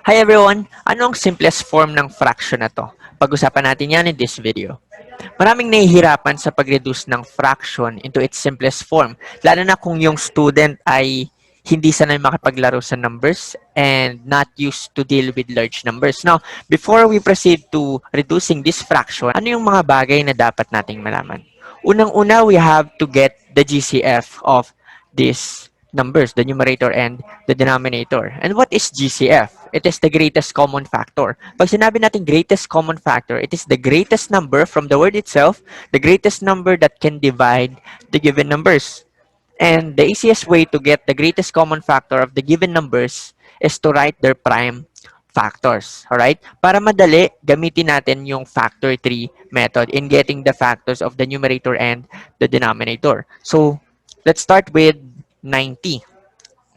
Hi everyone! Ano ang simplest form ng fraction na to? Pag-usapan natin yan in this video. Maraming nahihirapan sa pag-reduce ng fraction into its simplest form, lalo na kung yung student ay hindi sanay makipaglaro sa numbers and not used to deal with large numbers. Now, before we proceed to reducing this fraction, ano yung mga bagay na dapat nating malaman? Unang-una, we have to get the GCF of these numbers, the numerator and the denominator. And what is GCF? It is the greatest common factor. Pag sinabi natin greatest common factor, it is the greatest number from the word itself, the greatest number that can divide the given numbers. And the easiest way to get the greatest common factor of the given numbers is to write their prime factors. Alright? Para madali, gamitin natin yung factor tree method in getting the factors of the numerator and the denominator. So, let's start with 90.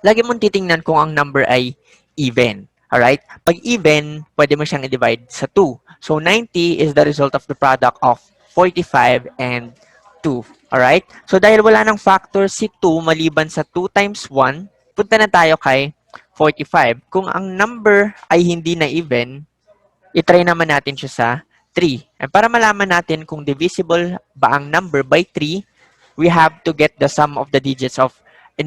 Lagi mong titingnan kung ang number ay even. Alright? Pag even, pwede mo siyang i-divide sa 2. So, 90 is the result of the product of 45 and 2. Alright? So, dahil wala ng factor si 2 maliban sa 2 times 1, punta na tayo kay 45. Kung ang number ay hindi na even, itry naman natin siya sa 3. And para malaman natin kung divisible ba ang number by 3, we have to get the sum of the digits of the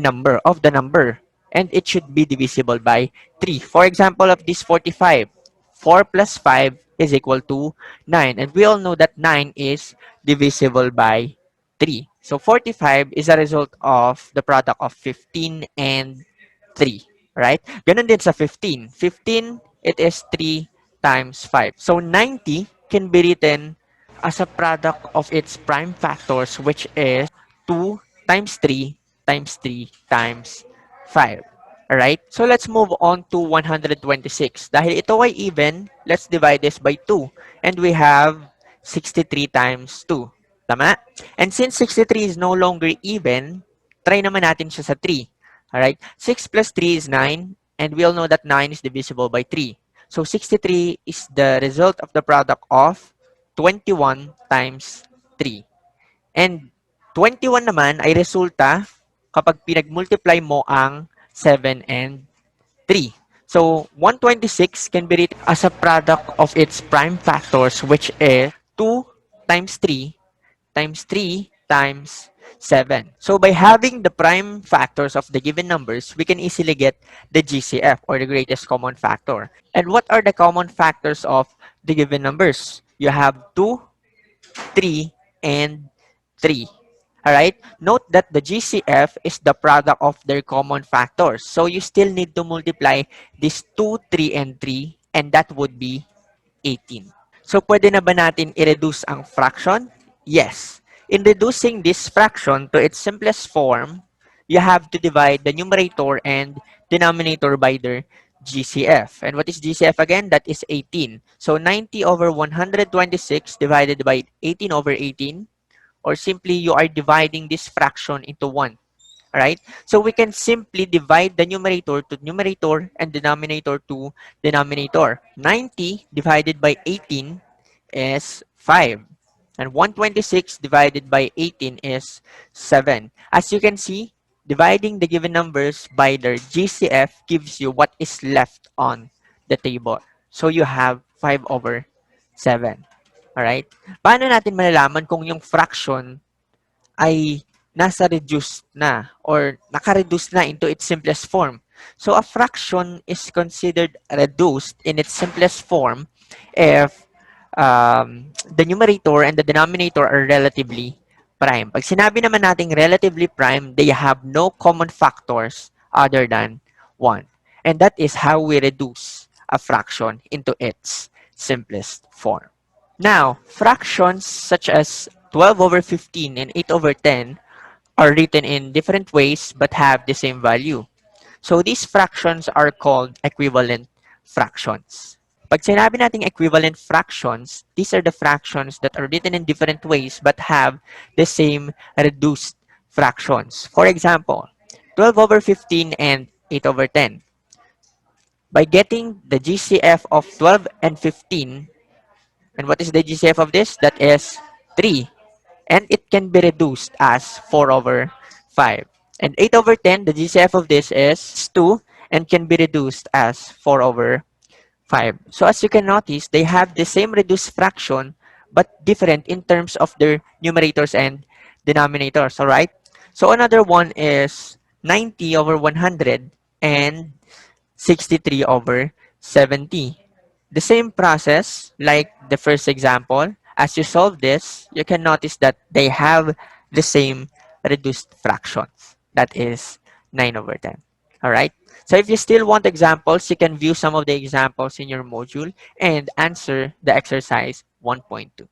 number. And it should be divisible by 3. For example of this 45, 4 plus 5 is equal to 9. And we all know that 9 is divisible by 3. So 45 is a result of the product of 15 and 3. Right? Ganun din sa 15. 15, it is 3 times 5. So 90 can be written as a product of its prime factors, which is 2 times 3 times 3 times 5. Alright? So let's move on to 126. Dahil ito ay even, let's divide this by 2. And we have 63 times 2. Tama? And since 63 is no longer even, try naman natin siya sa 3. Alright? 6 plus 3 is 9. And we all know that 9 is divisible by 3. So 63 is the result of the product of 21 times 3. And 21 naman ay resulta kapag pinag-multiply mo ang 7 and 3. So 126 can be written as a product of its prime factors, which is 2 times 3 times 3 times 7. So by having the prime factors of the given numbers, we can easily get the GCF, or the greatest common factor. And what are the common factors of the given numbers? You have 2, 3, and 3. Alright? Note that the GCF is the product of their common factors. So you still need to multiply these 2, 3, and 3, and that would be 18. So pwede na ba natin i-reduce ang fraction? Yes. In reducing this fraction to its simplest form, you have to divide the numerator and denominator by their GCF. And what is GCF again? That is 18. So 90 over 126 divided by 18 over 18, or simply you are dividing this fraction into 1. Alright? So we can simply divide the numerator to numerator and denominator to denominator. 90 divided by 18 is 5. And 126 divided by 18 is 7. As you can see, dividing the given numbers by their GCF gives you what is left on the table. So you have 5 over 7. Alright? Paano natin malalaman kung yung fraction ay nasa reduced na or naka-reduce na into its simplest form? So a fraction is considered reduced in its simplest form if the numerator and the denominator are relatively prime. Pag sinabi naman nating relatively prime, they have no common factors other than 1. And that is how we reduce a fraction into its simplest form. Now, fractions such as 12 over 15 and 8 over 10 are written in different ways but have the same value. So these fractions are called equivalent fractions. Pag sinabi nating equivalent fractions, these are the fractions that are written in different ways but have the same reduced fractions. For example, 12 over 15 and 8 over 10. By getting the GCF of 12 and 15, and what is the GCF of this? That is 3. And it can be reduced as 4 over 5. And 8 over 10, the GCF of this is 2 and can be reduced as 4 over 5. So as you can notice, they have the same reduced fraction but different in terms of their numerators and denominators, all right? So another one is 90 over 100 and 63 over 70. The same process like the first example. As you solve this, you can notice that they have the same reduced fractions. That is 9 over 10. All right. So if you still want examples, you can view some of the examples in your module and answer the exercise 1.2.